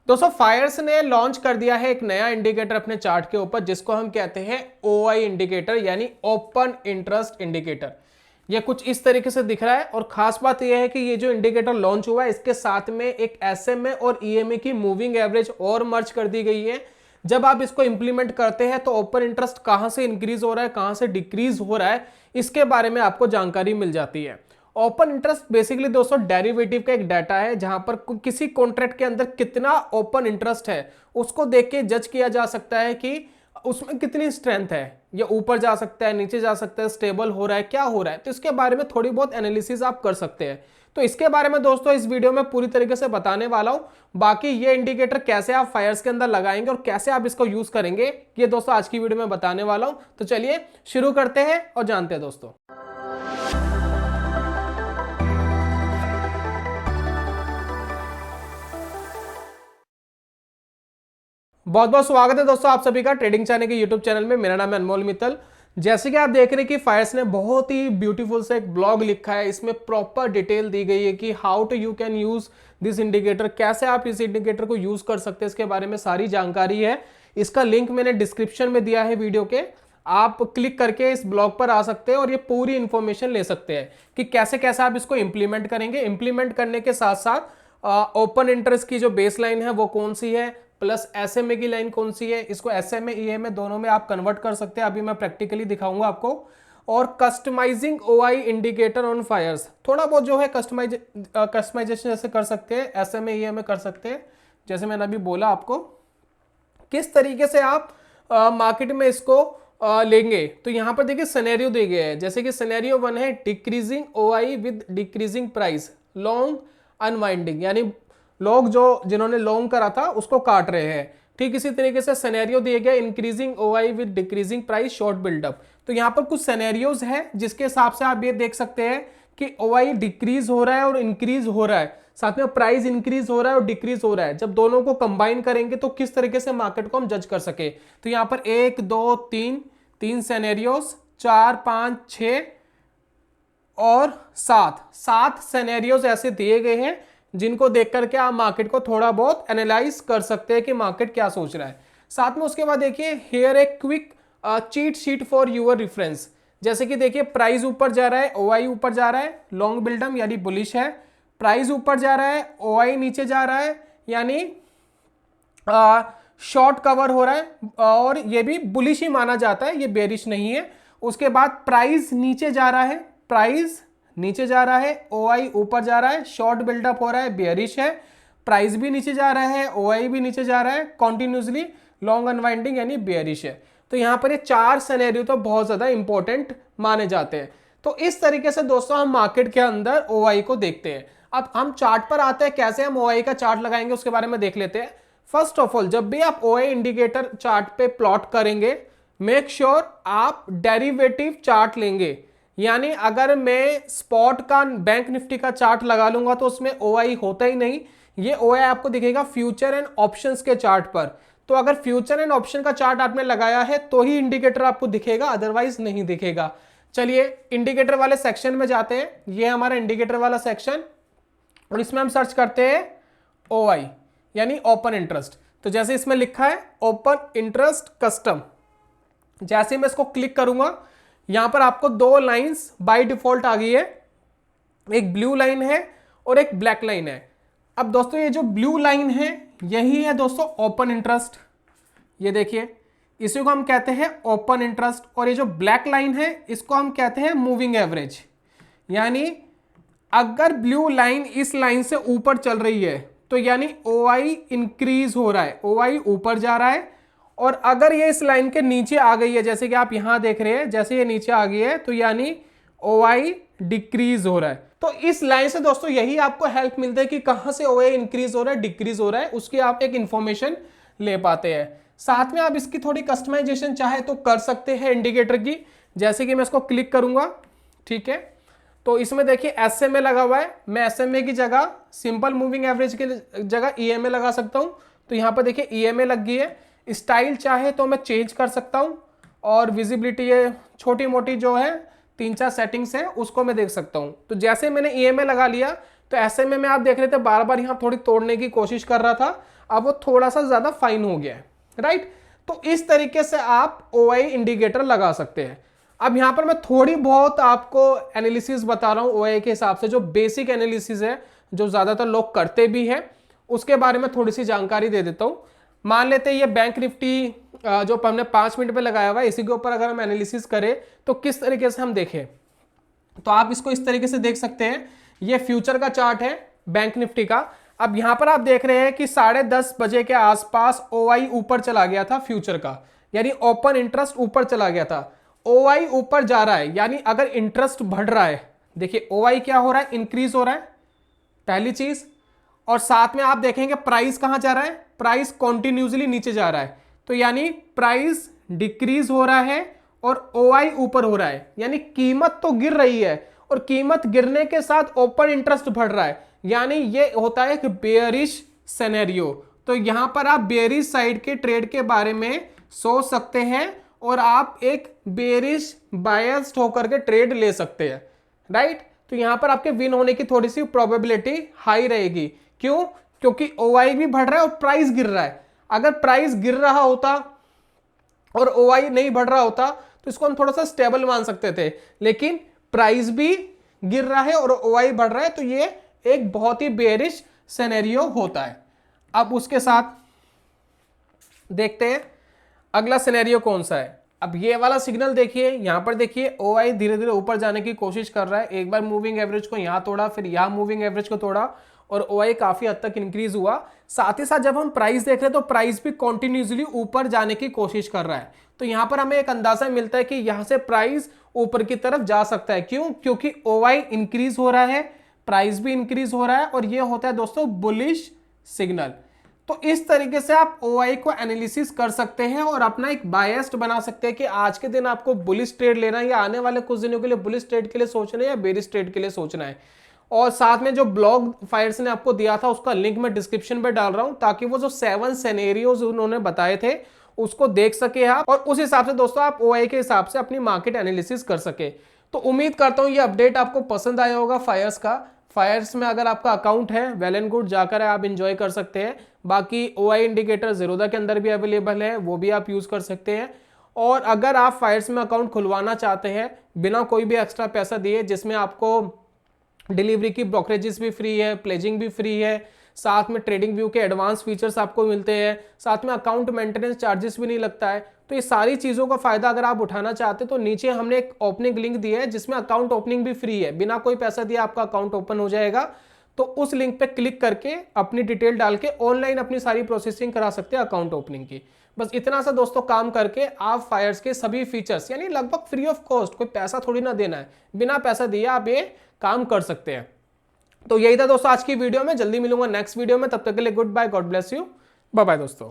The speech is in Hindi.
दोस्तों फायर्स ने लॉन्च कर दिया है एक नया इंडिकेटर अपने चार्ट के ऊपर, जिसको हम कहते हैं ओआई इंडिकेटर यानी ओपन इंटरेस्ट इंडिकेटर। ये कुछ इस तरीके से दिख रहा है और खास बात यह है कि ये जो इंडिकेटर लॉन्च हुआ है इसके साथ में एक एसएमए और ईएमए की मूविंग एवरेज और मर्ज कर दी गई है। जब आप इसको इंप्लीमेंट करते हैं तो ओपन इंटरेस्ट कहां से इंक्रीज हो रहा है, कहां से डिक्रीज हो रहा है, इसके बारे में आपको जानकारी मिल जाती है। ओपन इंटरेस्ट बेसिकली दोस्तों डेरिवेटिव का एक डाटा है जहां पर किसी कॉन्ट्रैक्ट के अंदर कितना ओपन इंटरेस्ट है उसको देख के जज किया जा सकता है कि उसमें कितनी स्ट्रेंथ है, ये ऊपर जा सकता है, नीचे जा सकता है, स्टेबल हो रहा है, क्या हो रहा है। तो इसके बारे में थोड़ी बहुत एनालिसिस आप कर सकते हैं। तो इसके बारे में दोस्तों इस वीडियो में पूरी तरीके से बताने वाला हूं। बाकी ये इंडिकेटर कैसे आप फायर्स के अंदर लगाएंगे और कैसे आप इसको यूज करेंगे, ये दोस्तों आज की वीडियो में बताने वाला हूं। तो चलिए शुरू करते हैं और जानते हैं दोस्तों। बहुत बहुत स्वागत है दोस्तों आप सभी का ट्रेडिंग चैनल के यूट्यूब चैनल में। मेरा नाम है अनमोल मित्तल। जैसे कि आप देख रहे हैं कि फायर्स ने बहुत ही ब्यूटीफुल से एक ब्लॉग लिखा है, इसमें प्रॉपर डिटेल दी गई है कि how to you can use this indicator, कैसे आप इस इंडिकेटर को यूज कर सकते हैं, इसके बारे में सारी जानकारी है। इसका लिंक मैंने डिस्क्रिप्शन में दिया है वीडियो के, आप क्लिक करके इस ब्लॉग पर आ सकते हैं और ये पूरी इंफॉर्मेशन ले सकते हैं कि कैसे कैसे आप इसको इंप्लीमेंट करेंगे। इंप्लीमेंट करने के साथ साथ ओपन इंटरेस्ट की जो बेस लाइन है वो कौन सी है, प्लस एसएमए की लाइन कौन सी है, इसको एसएमए ईएमए दोनों में आप कन्वर्ट कर सकते हैं। अभी मैं प्रैक्टिकली दिखाऊंगा आपको। और customizing OI indicator on Fyers, थोड़ा बहुत जो है कस्टमाइजेशन जैसे कर सकते हैं, एसएमए ईएमए कर सकते हैं। जैसे मैंने अभी बोला आपको किस तरीके से आप मार्केट में इसको लेंगे। तो यहां पर देखिए सिनेरियो दिए गए हैं, जैसे कि सिनेरियो 1 है decreasing OI with decreasing price, long unwinding, यानी लोग जिन्होंने लॉन्ग करा था उसको काट रहे हैं। ठीक इसी तरीके से सिनेरियो दिए गए increasing OI with decreasing price short buildup. तो यहाँ पर कुछ सिनेरियोज है जिसके हिसाब से आप ये देख सकते हैं कि ओआई डिक्रीज हो रहा है और इंक्रीज हो रहा है, साथ में प्राइस इंक्रीज हो रहा है और डिक्रीज हो रहा है। जब दोनों को कंबाइन करेंगे तो किस तरीके से मार्केट को हम जज कर सके। तो यहाँ पर 1 2 3 सिनेरियोज, 4 5 6 और 7 सिनेरियोज ऐसे दिए गए हैं जिनको देख करके आप मार्केट को थोड़ा बहुत एनालाइज कर सकते हैं कि मार्केट क्या सोच रहा है। साथ में उसके बाद देखिए here a quick cheat sheet for your reference. जैसे कि देखिए प्राइस ऊपर जा रहा है, ओआई ऊपर जा रहा है, लॉन्ग बिल्डअप यानी बुलिश है। प्राइस ऊपर जा रहा है, ओआई नीचे जा रहा है, यानी शॉर्ट कवर हो रहा है और ये भी बुलिश ही माना जाता है, ये बेरिश नहीं है। उसके बाद प्राइस नीचे जा रहा है, प्राइस नीचे जा रहा है, ओआई ऊपर जा रहा है, शॉर्ट बिल्डअप हो रहा है, बेयरिश है। प्राइस भी नीचे जा रहा है, ओआई भी नीचे जा रहा है, कॉन्टिन्यूसली लॉन्ग अनवाइंडिंग यानी बेयरिश है। तो यहां पर ये 4 सिनेरियो तो बहुत ज्यादा इंपॉर्टेंट माने जाते हैं। तो इस तरीके से दोस्तों हम मार्केट के अंदर ओआई को देखते हैं। अब हम चार्ट पर आते हैं, कैसे हम ओआई का चार्ट लगाएंगे उसके बारे में देख लेते हैं। फर्स्ट ऑफ ऑल, जब भी आप ओआई इंडिकेटर चार्ट पे प्लॉट करेंगे, मेक श्योर आप डेरिवेटिव चार्ट लेंगे। यानी अगर मैं स्पॉट का बैंक निफ्टी का चार्ट लगा लूंगा तो उसमें ओआई होता ही नहीं, ये ओआई आपको दिखेगा फ्यूचर एंड ऑप्शंस के चार्ट पर। तो अगर फ्यूचर एंड ऑप्शन का चार्ट आपने लगाया है तो ही इंडिकेटर आपको दिखेगा, अदरवाइज नहीं दिखेगा। चलिए इंडिकेटर वाले सेक्शन में जाते हैं। ये हमारा इंडिकेटर वाला सेक्शन और इसमें हम सर्च करते हैं ओआई यानी ओपन इंटरेस्ट। तो जैसे इसमें लिखा है ओपन इंटरेस्ट कस्टम, जैसे मैं इसको क्लिक करूंगा यहां पर आपको 2 लाइंस बाय डिफॉल्ट आ गई है, एक ब्लू लाइन है और एक ब्लैक लाइन है। अब दोस्तों ये जो ब्लू लाइन है यही है दोस्तों ओपन इंटरेस्ट, ये देखिए इसी को हम कहते हैं ओपन इंटरेस्ट। और ये जो ब्लैक लाइन है इसको हम कहते हैं मूविंग एवरेज। यानी अगर ब्लू लाइन इस लाइन से ऊपर चल रही है तो यानी ओआई इंक्रीज हो रहा है, ओआई ऊपर जा रहा है। और अगर ये इस लाइन के नीचे आ गई है, जैसे कि आप यहां देख रहे हैं, जैसे ये नीचे आ गई है तो यानी ओआई डिक्रीज हो रहा है। तो इस लाइन से दोस्तों यही आपको हेल्प मिलता है कि कहां से ओआई इंक्रीज हो रहा है, डिक्रीज हो रहा है, उसकी आप एक इंफॉर्मेशन ले पाते हैं। साथ में आप इसकी थोड़ी कस्टमाइजेशन चाहे तो कर सकते हैं इंडिकेटर की। जैसे कि मैं इसको क्लिक करूंगा, ठीक है, तो इसमें देखिए एसएमए लगा हुआ है, मैं एसएमए की जगह सिंपल मूविंग एवरेज की जगह ईएमए लगा सकता हूं। तो यहां पर देखिए ईएमए लग गई है। स्टाइल चाहे तो मैं चेंज कर सकता हूं और विजिबिलिटी ये छोटी मोटी जो है 3-4 सेटिंग्स है उसको मैं देख सकता हूं। तो जैसे मैंने ईएमए लगा लिया तो एसएमए में आप देख रहे थे बार बार यहां थोड़ी तोड़ने की कोशिश कर रहा था। अब वो थोड़ा सा ज़्यादा फाइन हो गया है, राइट। तो इस तरीके से आप OI इंडिकेटर लगा सकते हैं। अब यहाँ पर मैं थोड़ी बहुत आपको एनालिसिस बता रहा हूँ OI के हिसाब से, जो बेसिक एनालिसिस है जो ज़्यादातर लोग करते भी हैं, उसके बारे में थोड़ी सी जानकारी दे देता हूँ। मान लेते हैं ये बैंक निफ्टी जो हमने 5 मिनट पे लगाया हुआ है, इसी के ऊपर अगर हम एनालिसिस करें तो किस तरीके से हम देखें, तो आप इसको इस तरीके से देख सकते हैं। ये फ्यूचर का चार्ट है बैंक निफ्टी का। अब यहां पर आप देख रहे हैं कि 10:30 बजे के आसपास OI ऊपर चला गया था फ्यूचर का, यानी ओपन इंटरेस्ट ऊपर चला गया था। OI ऊपर जा रहा है, यानी अगर इंटरेस्ट बढ़ रहा है, देखिए OI क्या हो रहा है, इंक्रीज हो रहा है, पहली चीज। और साथ में आप देखेंगे प्राइस कहां जा रहा है, प्राइस कॉन्टिन्यूसली नीचे जा रहा है, तो यानी प्राइस डिक्रीज हो रहा है और OI ऊपर हो रहा है, यानी कीमत तो गिर रही है और कीमत गिरने के साथ ओपन इंटरेस्ट बढ़ रहा है, यानी ये होता है एक बेयरिश सिनेरियो। तो यहां पर आप बेयरिश साइड के ट्रेड के बारे में सोच सकते हैं और आप एक बेयरिश बायस्ड होकर के ट्रेड ले सकते हैं, राइट। तो यहां पर आपके विन होने की थोड़ी सी प्रोबेबिलिटी हाई रहेगी। क्यों? क्योंकि OI भी बढ़ रहा है और प्राइस गिर रहा है। अगर प्राइस गिर रहा होता और OI नहीं बढ़ रहा होता तो इसको हम थोड़ा सा स्टेबल मान सकते थे, लेकिन प्राइस भी गिर रहा है और OI बढ़ रहा है, तो ये एक बहुत ही बेयरिश सिनेरियो होता है। अब उसके साथ देखते हैं अगला सिनेरियो कौन सा है। अब ये वाला सिग्नल देखिए, यहां पर देखिए OI धीरे धीरे ऊपर जाने की कोशिश कर रहा है। एक बार मूविंग एवरेज को यहां तोड़ा, फिर यहां मूविंग एवरेज को तोड़ा और OI काफी हद तक इंक्रीज हुआ। साथ ही साथ जब हम प्राइस देख रहे हैं तो प्राइस भी कॉन्टिन्यूसली ऊपर जाने की कोशिश कर रहा है। तो यहां पर हमें एक अंदाजा मिलता है कि यहां से प्राइस ऊपर की तरफ जा सकता है। क्यों? क्योंकि OI इंक्रीज हो रहा है, प्राइस भी इंक्रीज हो रहा है और ये होता है दोस्तों बुलिश सिग्नल। तो इस तरीके से आप OI को एनालिसिस कर सकते हैं और अपना एक बायस्ड बना सकते हैं कि आज के दिन आपको बुलिश ट्रेड लेना है या आने वाले कुछ दिनों के लिए बुलिश ट्रेड के लिए सोचना है या बेरिश ट्रेड के लिए सोचना है। और साथ में जो ब्लॉग फायर्स ने आपको दिया था उसका लिंक मैं डिस्क्रिप्शन पे डाल रहा हूं, ताकि वो जो 7 सिनेरियोज उन्होंने बताए थे उसको देख सके आप, और उस हिसाब से दोस्तों आप OI के हिसाब से अपनी मार्केट एनालिसिस कर सके। तो उम्मीद करता हूं ये अपडेट आपको पसंद आया होगा फायर्स का। फायर्स में अगर आपका अकाउंट है, वेल एंड गुड, जाकर आप इंजॉय कर सकते हैं। बाकी OI इंडिकेटर ज़ीरोधा के अंदर भी अवेलेबल है, वो भी आप यूज़ कर सकते हैं। और अगर आप फायर्स में अकाउंट खुलवाना चाहते हैं बिना कोई भी एक्स्ट्रा पैसा दिए, जिसमें आपको डिलीवरी की ब्रोकरेजेस भी फ्री है, प्लेजिंग भी फ्री है, साथ में ट्रेडिंग व्यू के एडवांस फीचर्स आपको मिलते हैं, साथ में अकाउंट मेंटेनेंस चार्जेस भी नहीं लगता है। तो ये सारी चीज़ों का फायदा अगर आप उठाना चाहते हैं तो नीचे हमने एक ओपनिंग लिंक दिया है जिसमें अकाउंट ओपनिंग भी फ्री है, बिना कोई पैसा दिए आपका अकाउंट ओपन हो जाएगा। तो उस लिंक पे क्लिक करके अपनी डिटेल डाल के ऑनलाइन अपनी सारी प्रोसेसिंग करा सकते हैं अकाउंट ओपनिंग की। बस इतना सा दोस्तों काम करके आप फायर्स के सभी फीचर्स, यानी लगभग फ्री ऑफ कॉस्ट, कोई पैसा थोड़ी ना देना है, बिना पैसा दिए आप ये काम कर सकते हैं। तो यही था दोस्तों आज की वीडियो में। जल्दी मिलूंगा नेक्स्ट वीडियो में, तब तक के लिए goodbye, God bless you, bye bye दोस्तों।